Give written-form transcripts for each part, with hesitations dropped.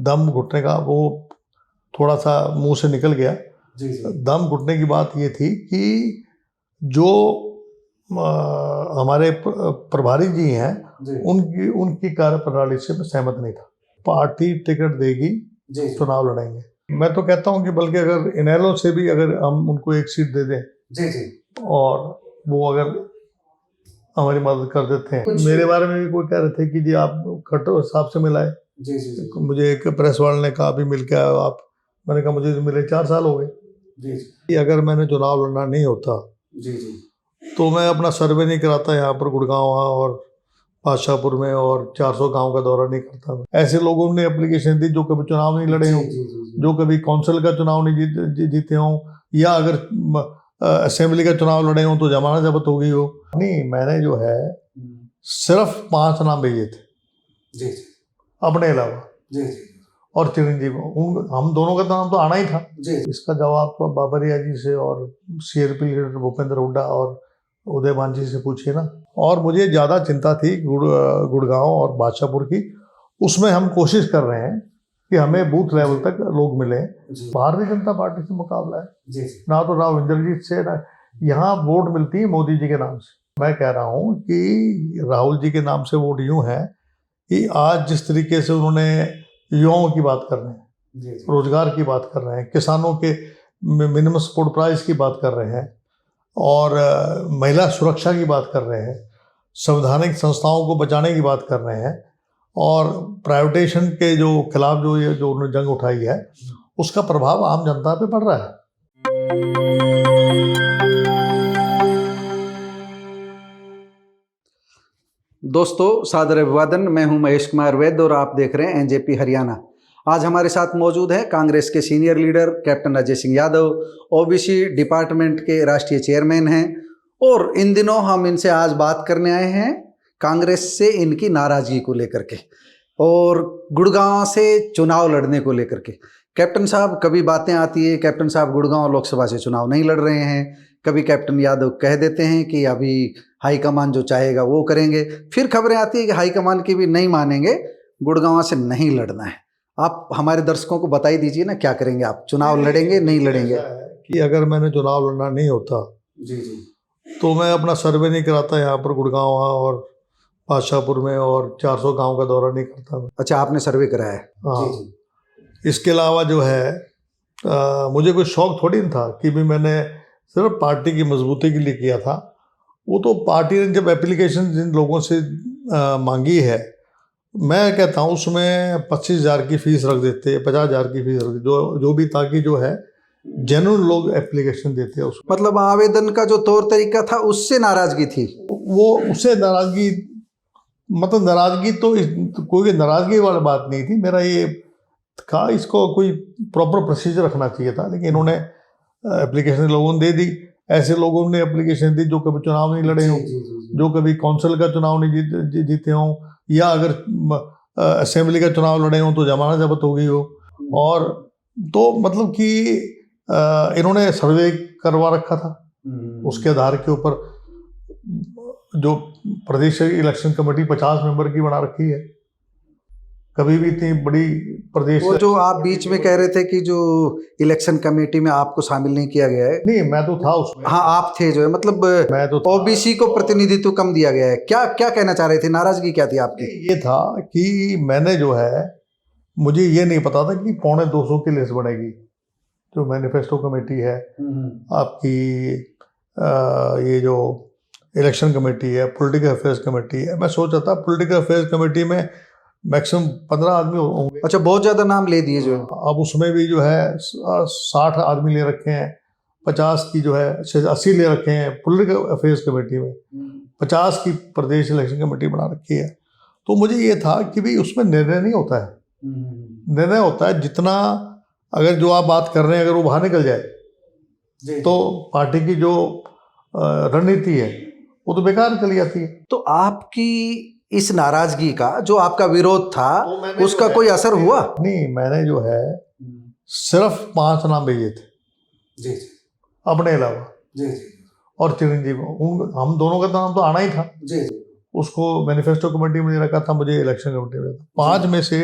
दम घुटने का वो थोड़ा सा मुंह से निकल गया। जी जी दम घुटने की बात ये थी कि जो हमारे प्रभारी जी हैं जी उनकी उनकी कार्यप्रणाली से मैं सहमत नहीं था। पार्टी टिकट देगी, जी जी चुनाव लड़ेंगे। मैं तो कहता हूँ कि बल्कि अगर इनेलो से भी अगर हम उनको एक सीट दे दें जी जी और वो अगर हमारी मदद कर देते हैं। कुछ- मेरे बारे में भी कोई कह रहे थे कि जी आप खट्टर साहब से मिलाए। जी जी जी मुझे एक प्रेस वाले ने कहा अभी मिल के आओ आप। मैंने कहा मुझे तो मिले 4 साल हो गए। जी कि अगर मैंने चुनाव लड़ना नहीं होता जी जी तो मैं अपना सर्वे नहीं कराता यहाँ पर गुड़गांव और बादशाहपुर में और 400 गांव का दौरा नहीं करता मैं। ऐसे लोगों ने एप्लीकेशन दी जो कभी चुनाव नहीं लड़े हों, जो कभी काउंसिल का चुनाव नहीं जीते हों, या अगर असेंबली का चुनाव लड़े हों तो जमानत जब्त हो गई हो। नहीं, मैंने जो है सिर्फ 5 नाम भेजे थे जी जी अपने अलावा, जी जी और चिरंजीव हम दोनों का नाम तो आना ही था। जी इसका जवाब तो बाबरिया जी से और सीआरपी लीडर भूपेंद्र हुड्डा और उदय मांझी से पूछिए ना। और मुझे ज़्यादा चिंता थी गुड़गांव और बादशाहपुर की। उसमें हम कोशिश कर रहे हैं कि हमें बूथ लेवल तक लोग मिले। जी भारतीय जनता पार्टी से मुकाबला है, जी जी ना तो राव इंद्रजीत से, ना यहाँ वोट मिलती है मोदी जी के नाम से। मैं कह रहा हूँ कि राहुल जी के नाम से वोट यूँ है कि आज जिस तरीके से उन्होंने युवाओं की बात कर रहे हैं, जी जी रोजगार की बात कर रहे हैं, किसानों के मिनिमम सपोर्ट प्राइस की बात कर रहे हैं, और महिला सुरक्षा की बात कर रहे हैं, संवैधानिक संस्थाओं को बचाने की बात कर रहे हैं, और प्राइवेटाइजेशन के जो खिलाफ जो उन्होंने जंग उठाई है उसका प्रभाव आम जनता पे पड़ रहा है। दोस्तों, सादर अभिवादन। मैं हूं महेश कुमार वैद्य और आप देख रहे हैं एनजेपी हरियाणा। आज हमारे साथ मौजूद है कांग्रेस के senior leader captain Ajay Singh Yadav, OBC department के राष्ट्रीय चेयरमैन हैं, और इन दिनों हम इनसे आज बात करने आए हैं कांग्रेस से इनकी नाराजगी को लेकर के और गुड़गांव से चुनाव लड़ने को लेकर के। कैप्टन साहब, कभी बातें आती है कैप्टन साहब गुड़गांव लोकसभा से चुनाव नहीं लड़ रहे हैं, कभी कैप्टन यादव कह देते हैं कि अभी हाईकमान जो चाहेगा वो करेंगे, फिर खबरें आती है कि हाईकमान की भी नहीं मानेंगे, गुड़गांव से नहीं लड़ना है। आप हमारे दर्शकों को बता ही दीजिए ना, क्या करेंगे आप? चुनाव लड़ेंगे नहीं लड़ेंगे? कि अगर मैंने चुनाव लड़ना नहीं होता जी जी तो मैं अपना सर्वे नहीं कराता यहाँ पर गुड़गांव और बादशाहपुर में, और 400 गांव का दौरा नहीं करता मैं। अच्छा, आपने सर्वे कराया है? हाँ, इसके अलावा जो है मुझे कोई शौक थोड़ी नहीं था कि भी मैंने सिर्फ पार्टी की मजबूती के लिए किया था। वो तो पार्टी ने जब एप्लीकेशन जिन लोगों से मांगी है, मैं कहता हूँ उसमें 25,000 की फीस रख देते, 50,000 की फीस रख देते, जो भी, ताकि जो है जेन्युइन लोग एप्लीकेशन देते हैं उसको। मतलब आवेदन का जो तौर तरीका था उससे नाराजगी थी? वो उससे नाराजगी, मतलब नाराजगी तो कोई नाराजगी वाली बात नहीं थी। मेरा ये था इसको कोई प्रॉपर प्रोसीजर रखना चाहिए था, लेकिन इन्होंने एप्लीकेशन लोगों ने दे दी। ऐसे लोगों ने एप्लीकेशन दी जो कभी चुनाव नहीं लड़े हों, जो कभी काउंसिल का चुनाव नहीं जीते हों, या अगर असेंबली का चुनाव लड़े हों तो जमानत जब्त हो गई हो। और तो मतलब कि इन्होंने सर्वे करवा रखा था, उसके आधार के ऊपर जो प्रदेश इलेक्शन कमेटी 50 मेंबर की बना रखी है। कभी भी इतनी बड़ी प्रदेश, वो जो आप बीच में कह रहे थे कि जो इलेक्शन कमेटी में आपको शामिल नहीं किया गया है? नहीं, मैं तो था उसमें। हाँ, आप थे जो है, मतलब मैं तो ओबीसी को प्रतिनिधित्व कम दिया गया है। क्या क्या कहना चाह रहे थे? नाराजगी क्या थी आपकी? ये था कि मैंने जो है, मुझे ये नहीं पता था कि 250 की लिस्ट बनेगी। जो मैनिफेस्टो कमेटी है आपकी, ये जो इलेक्शन कमेटी है, पॉलिटिकल अफेयर्स कमेटी है, मैं सोचा था पॉलिटिकल अफेयर्स कमेटी में मैक्सिमम 15 आदमी होंगे। अच्छा, बहुत ज़्यादा नाम ले दिए जो है। अब उसमें भी जो है 60 आदमी ले रखे हैं, 50 की जो है 80 ले रखे हैं पॉलिटिकल अफेयर्स कमेटी में, 50 की प्रदेश इलेक्शन कमेटी बना रखी है। तो मुझे ये था कि भाई उसमें निर्णय नहीं होता है, निर्णय होता है जितना, अगर जो आप बात कर रहे हैं अगर वो बाहर निकल जाए तो पार्टी की जो रणनीति है वो तो बेकार चली जाती है। तो आपकी इस नाराजगी का, जो आपका विरोध था, उसका कोई असर हुआ? नहीं, मैंने जो है सिर्फ 5 नाम भेजे थे जी अपने अलावा, जी और चिरंजीव हम दोनों का नाम तो आना ही था। जी उसको मैनिफेस्टो कमेटी में रखा था, मुझे इलेक्शन कमेटी में था। 5 में से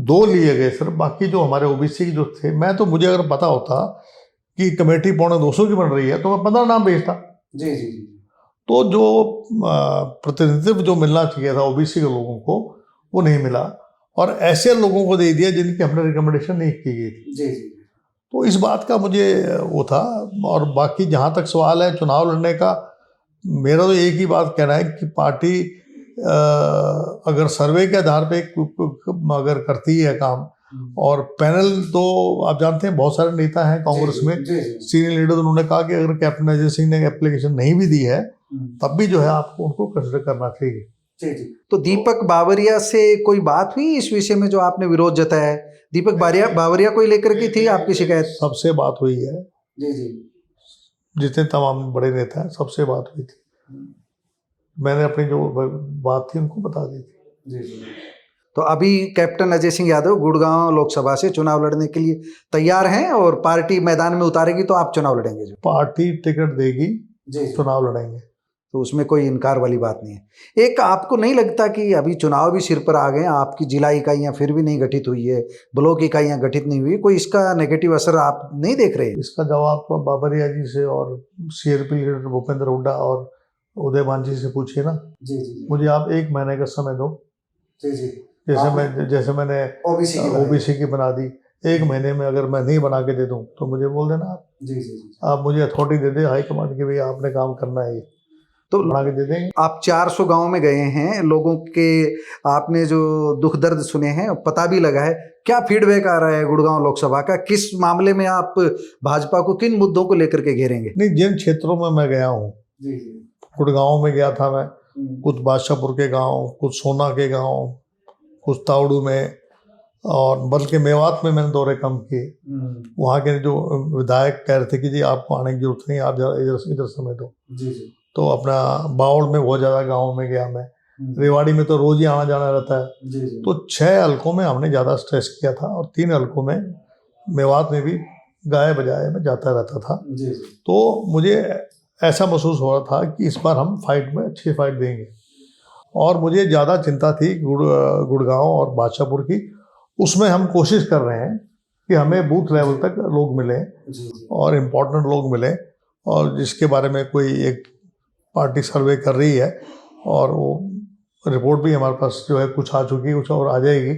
2 लिए गए सिर्फ, बाकी जो हमारे ओबीसी जो थे, मैं तो मुझे अगर पता होता कि कमेटी 250 की बन रही है तो मैं 15 नाम भेजता। जी जी जी। तो जो प्रतिनिधित्व जो मिलना चाहिए था ओबीसी के लोगों को वो नहीं मिला, और ऐसे लोगों को दे दिया जिनकी हमने रिकमेंडेशन नहीं की गई थी। जी जी। तो इस बात का मुझे वो था। और बाकी जहाँ तक सवाल है चुनाव लड़ने का, मेरा तो एक ही बात कहना है कि पार्टी अगर सर्वे के आधार पे अगर करती है काम, और पैनल तो आप जानते हैं बहुत सारे नेता हैं कांग्रेस में, सीनियर लीडर, उन्होंने कहा कि अगर कैप्टन अजय सिंह ने एप्लीकेशन नहीं भी दी है तब भी जो है आपको उनको कंसिडर करना चाहिए। जी जी। तो दीपक बावरिया से कोई बात हुई इस विषय में जो आपने विरोध जताया है? दीपक बावरिया को लेकर की थी आपकी शिकायत? सबसे बात हुई है। जी जी। जितने तमाम बड़े नेता हैं सबसे बात हुई थी, मैंने अपनी जो बात थी उनको बता दी थी। जी जी। तो अभी कैप्टन अजय सिंह यादव गुड़गांव लोकसभा से चुनाव लड़ने के लिए तैयार हैं, और पार्टी मैदान में उतारेगी तो आप चुनाव लड़ेंगे? जो पार्टी टिकट देगी जी चुनाव लड़ेंगे, तो उसमें कोई इनकार वाली बात नहीं है। एक आपको नहीं लगता कि अभी चुनाव भी सिर पर आ गए, आपकी जिला इकाइयां फिर भी नहीं गठित हुई है, ब्लॉक इकाइयां गठित नहीं हुई, कोई इसका नेगेटिव असर आप नहीं देख रहे? इसका जवाब तो बाबरिया जी से और सीआरपी लीडर भूपेंद्र हुड्डा और उदय मांझी से पूछिए ना। जी जी। मुझे आप 1 महीने का समय दो। जी जी। जैसे मैंने ओबीसी की बना दी, 1 महीने में अगर मैं नहीं बना के दे दूं तो मुझे बोल देना आप। जी जी। आप मुझे अथॉरिटी दे दे हाई कमांड की, भैया आपने काम करना है, तो बना के दे देंगे। आप 400 गांव में गए हैं, लोगों के आपने जो दुख दर्द सुने हैं, पता भी लगा है, क्या फीडबैक आ रहा है गुड़गांव लोकसभा का? किस मामले में आप भाजपा को किन मुद्दों को लेकर के घेरेंगे? नहीं, जिन क्षेत्रों में मैं गया हूँ, गुड़गांव में गया था मैं, कुछ बादशाहपुर के गांव, कुछ सोना के गांव, कुछ तावड़ू में, और बल्कि मेवात में मैंने दौरे कम किए। वहाँ के जो विधायक कह रहे थे कि जी आपको आने की जरूरत नहीं, आप इधर समय दो। जी जी। तो अपना बावड़ में बहुत ज़्यादा गाँव में गया मैं, रेवाड़ी में तो रोज ही आना जाना रहता है। जी जी। तो 6 हलकों में हमने ज़्यादा स्ट्रेस किया था, और 3 हलकों में मेवात में भी गाए बजाए में जाता रहता था। जी जी। तो मुझे ऐसा महसूस हो रहा था कि इस बार हम फाइट में अच्छी फाइट देंगे, और मुझे ज़्यादा चिंता थी गुड़गांव और बादशाहपुर की। उसमें हम कोशिश कर रहे हैं कि हमें बूथ लेवल तक लोग मिलें और इम्पोर्टेंट लोग मिलें, और जिसके बारे में कोई एक पार्टी सर्वे कर रही है, और वो रिपोर्ट भी हमारे पास जो है कुछ आ चुकी है, कुछ और आ जाएगी।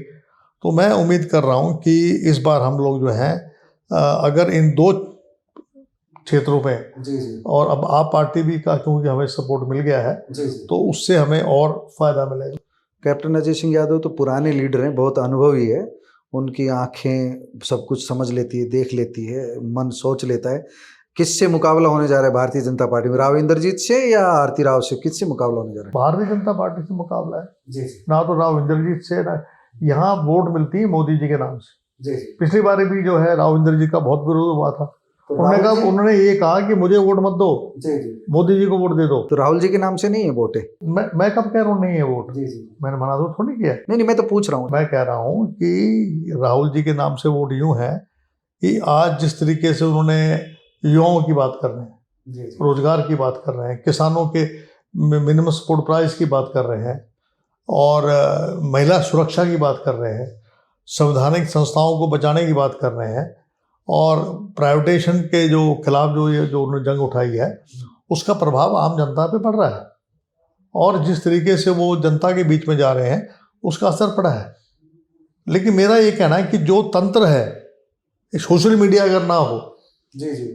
तो मैं उम्मीद कर रहा हूँ कि इस बार हम लोग जो हैं अगर इन 2 क्षेत्रों पे, और अब आप पार्टी भी का क्योंकि हमें सपोर्ट मिल गया है, तो उससे हमें और फायदा मिलेगा। कैप्टन अजय सिंह यादव तो पुराने लीडर हैं, बहुत अनुभवी है, उनकी आंखें सब कुछ समझ लेती है, देख लेती है, मन सोच लेता है। किससे मुकाबला होने जा रहा है भारतीय जनता पार्टी में? राव इंद्रजीत से या आरती राव से? किससे मुकाबला होने जा रहा है? भारतीय जनता पार्टी से मुकाबला है जी। ना तो राव इंद्रजीत से, ना यहाँ वोट मिलती है मोदी जी के नाम से। जी। पिछली बार भी जो है राव इंद्रजीत का बहुत विरोध हुआ था, तो उन्होंने ये कहा कि मुझे वोट मत दो, जी जी, मोदी जी को वोट दे दो। तो राहुल जी के नाम से नहीं है वोट? मैं कब कह रहा हूँ नहीं है वोट? जी जी। मैंने मना तो थोड़ी किया। नहीं, मैं तो पूछ रहा हूँ। मैं कह रहा हूँ कि राहुल जी के नाम से वोट यूं है कि आज जिस तरीके से उन्होंने युवाओं की बात कर रहे हैं, रोजगार की बात कर रहे हैं, किसानों के मिनिमम सपोर्ट प्राइस की बात कर रहे हैं, और महिला सुरक्षा की बात कर रहे हैं, संवैधानिक संस्थाओं को बचाने की बात कर रहे हैं, और प्राइवेटाइजेशन के जो खिलाफ जो उन्होंने जंग उठाई है, उसका प्रभाव आम जनता पे पड़ रहा है, और जिस तरीके से वो जनता के बीच में जा रहे हैं उसका असर पड़ा है। लेकिन मेरा ये कहना है कि जो तंत्र है, सोशल मीडिया अगर ना हो जी जी,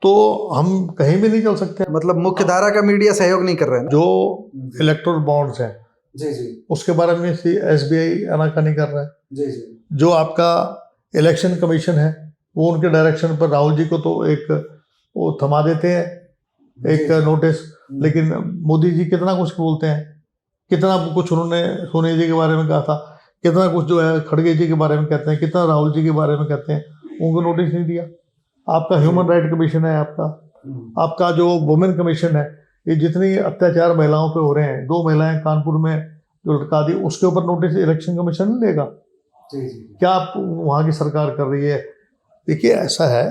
तो हम कहीं भी नहीं चल सकते। मतलब मुख्य धारा का मीडिया सहयोग नहीं कर रहा है। जो इलेक्टोरल बॉन्ड्स हैं जी जी, उसके बारे में SBI आनाकानी कर रहा है जी जी। जो आपका इलेक्शन कमीशन है, वो उनके डायरेक्शन पर राहुल जी को तो एक वो थमा देते हैं एक नोटिस, लेकिन मोदी जी कितना कुछ बोलते हैं, कितना कुछ उन्होंने सोनिया जी के बारे में कहा था, कितना कुछ जो है खड़गे जी के बारे में कहते हैं, कितना राहुल जी के बारे में कहते हैं, उनको नोटिस नहीं दिया। आपका ह्यूमन राइट कमीशन है, आपका जो वुमेन कमीशन है, ये जितनी अत्याचार महिलाओं पे हो रहे हैं, 2 महिलाएं कानपुर में जो लटका दी, उसके ऊपर नोटिस इलेक्शन कमीशन नहीं देगा? क्या आप वहाँ की सरकार कर रही है? देखिए, ऐसा है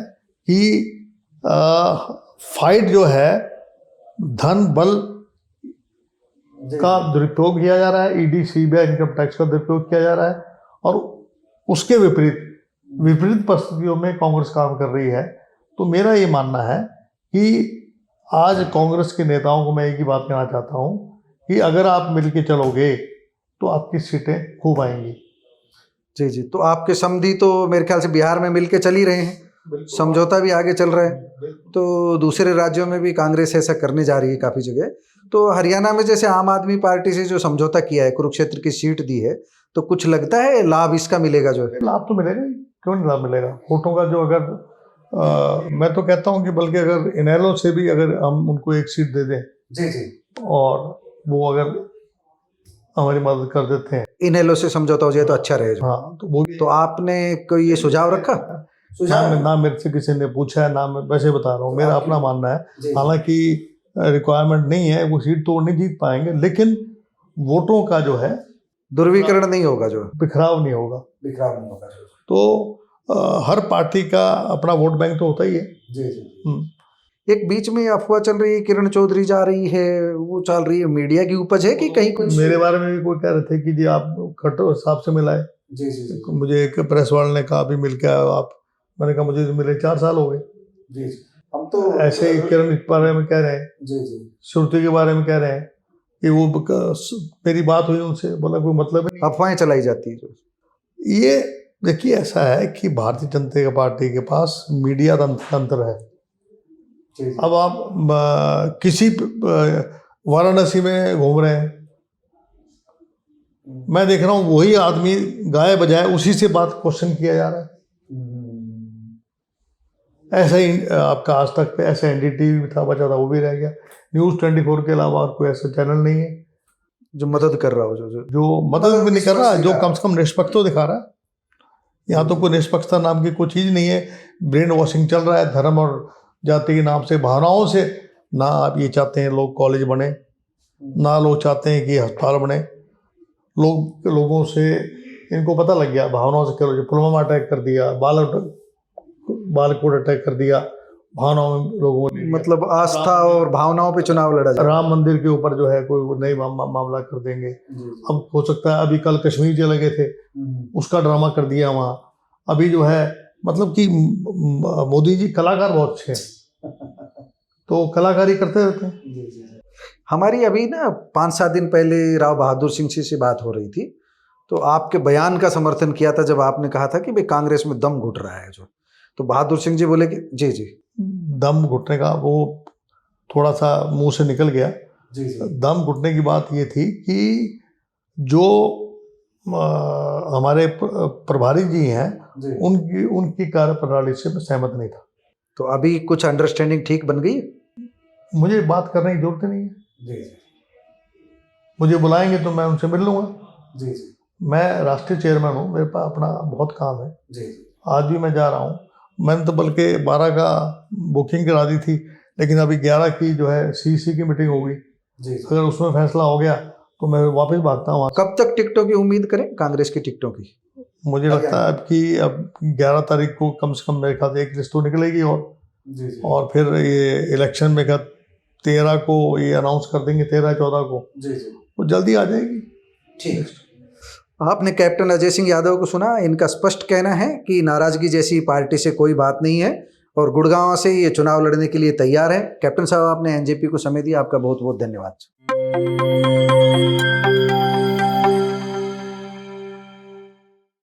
कि फाइट जो है धन बल का दुरुपयोग किया जा रहा है, ED CBI इनकम टैक्स का दुरुपयोग किया जा रहा है, और उसके विपरीत परिस्थितियों में कांग्रेस काम कर रही है। तो मेरा ये मानना है कि आज कांग्रेस के नेताओं को मैं एक ही बात कहना चाहता हूँ कि अगर आप मिलके चलोगे तो आपकी सीटें खूब आएंगी। जी जी, तो आपके समधी तो मेरे ख्याल से बिहार में मिलके चल ही रहे हैं, समझौता भी आगे चल रहा है, तो दूसरे राज्यों में भी कांग्रेस ऐसा करने जा रही है काफ़ी जगह। तो हरियाणा में जैसे आम आदमी पार्टी से जो समझौता किया है, कुरुक्षेत्र की सीट दी है, तो कुछ लगता है लाभ इसका मिलेगा? जो है लाभ तो मिलेगा ही, क्यों नहीं लाभ मिलेगा। वोटों का जो अगर मैं तो कहता हूँ कि बल्कि अगर इनेलो से भी अगर हम उनको एक सीट दे दें जी जी, और वो अगर हमारी मदद कर देते हैं, इनेलो से समझौता हो जाए तो अच्छा रहेगा। हाँ, तो वो भी। तो आपने कोई ये सुझाव रखा? ना मेरे से किसी ने पूछा है, ना मैं वैसे बता रहा हूँ, मेरा अपना मानना है। हालांकि रिक्वायरमेंट नहीं है, वो सीट तो नहीं जीत पाएंगे, लेकिन वोटों का जो है ध्रुवीकरण नहीं होगा, जो बिखराव नहीं होगा। तो हर पार्टी का अपना वोट बैंक तो होता ही है। जी। एक बीच में अफवाह चल रही है, किरण चौधरी जा रही है, वो चल रही है, मीडिया की उपज है कि कहीं कुछ? मेरे बारे में भी कोई कह रहे थे कि जी आप खट्टर साहब से मिलाए। जी जी, मुझे एक प्रेस वाले ने कहा अभी मिल के आए आप। मैंने कहा मुझे तो मिले 4 साल हो गए। जी, हम तो ऐसे ही किरण के बारे में कह रहे हैं, जी जी, श्रुति के बारे में कह रहे हैं कि वो मेरी बात हुई उनसे, बोला कोई मतलब नहीं। अफवाहें चलाई जाती है जो। ये देखिए, ऐसा है कि भारतीय जनता पार्टी के पास मीडिया तंत्र है। अब आप किसी वाराणसी में घूम रहे हैं, मैं देख रहा हूँ वही आदमी गाए बजाए उसी से बात क्वेश्चन किया जा रहा है। ऐसा ही आपका आज तक पे ऐसा एनडीटीवी भी था, बचा था, वो भी रह गया। न्यूज़ 24 के अलावा और कोई ऐसा चैनल नहीं है जो मदद कर रहा हो, जो मदद भी नहीं कर रहा, जो कम से कम निष्पक्ष तो दिखा रहा है। यहाँ तो कोई निष्पक्षता नाम की कोई चीज़ नहीं है। ब्रेन वॉशिंग चल रहा है धर्म और जाति के नाम से, भावनाओं से। ना आप ये चाहते हैं लोग कॉलेज बने, ना लोग चाहते हैं कि अस्पताल बने। लोगों से इनको पता लग गया, भावनाओं से करो। जो पुलवामा अटैक कर दिया, बालाकोट अटैक कर दिया, भावनाओं में लोगों ने, मतलब आस्था और भावनाओं पे चुनाव लड़ा जाए। राम मंदिर के ऊपर जो है कोई नई मामला कर देंगे। अब हो सकता है, अभी कल कश्मीर चले गए थे, उसका ड्रामा कर दिया वहाँ। अभी जो है मतलब कि मोदी जी कलाकार बहुत अच्छे हैं, तो कलाकारी करते रहते हैं। हमारी अभी ना 5-7 दिन पहले राव बहादुर सिंह से बात हो रही थी, तो आपके बयान का समर्थन किया था जब आपने कहा था कि भाई कांग्रेस में दम घुट रहा है जो। तो बहादुर सिंह जी बोले कि जी जी, दम घुटने का वो थोड़ा सा मुंह से निकल गया। जी जी। दम घुटने की बात ये थी कि जो हमारे प्रभारी जी हैं, उनकी कार्यप्रणाली से मैं सहमत नहीं था। तो अभी कुछ अंडरस्टैंडिंग ठीक बन गई? मुझे बात करने की जरूरत नहीं है। जी जी, मुझे बुलाएंगे तो मैं उनसे मिल लूँगा। जी जी, मैं राष्ट्रीय चेयरमैन हूँ, मेरे पास अपना बहुत काम है। जी, आज भी मैं जा रहा हूँ। मैंने तो बल्कि 12 का बुकिंग करा दी थी, लेकिन अभी 11 की जो है सीसी की मीटिंग होगी। अगर उसमें फैसला हो गया तो मैं वापस भागता हूँ। कब तक टिकटों की उम्मीद करें, कांग्रेस की टिकटों की? मुझे लगता है कि अब 11 तारीख को कम से कम मेरे ख्याल से एक लिस्ट तो निकलेगी, और फिर ये इलेक्शन में 13 को ये अनाउंस कर देंगे, 13-14 को वो जल्दी आ जाएगी। ठीक। आपने कैप्टन अजय सिंह यादव को सुना, इनका स्पष्ट कहना है कि नाराजगी जैसी पार्टी से कोई बात नहीं है और गुड़गांव से ये चुनाव लड़ने के लिए तैयार है। कैप्टन साहब, आपने एनजेपी को समय दिया, आपका बहुत बहुत धन्यवाद।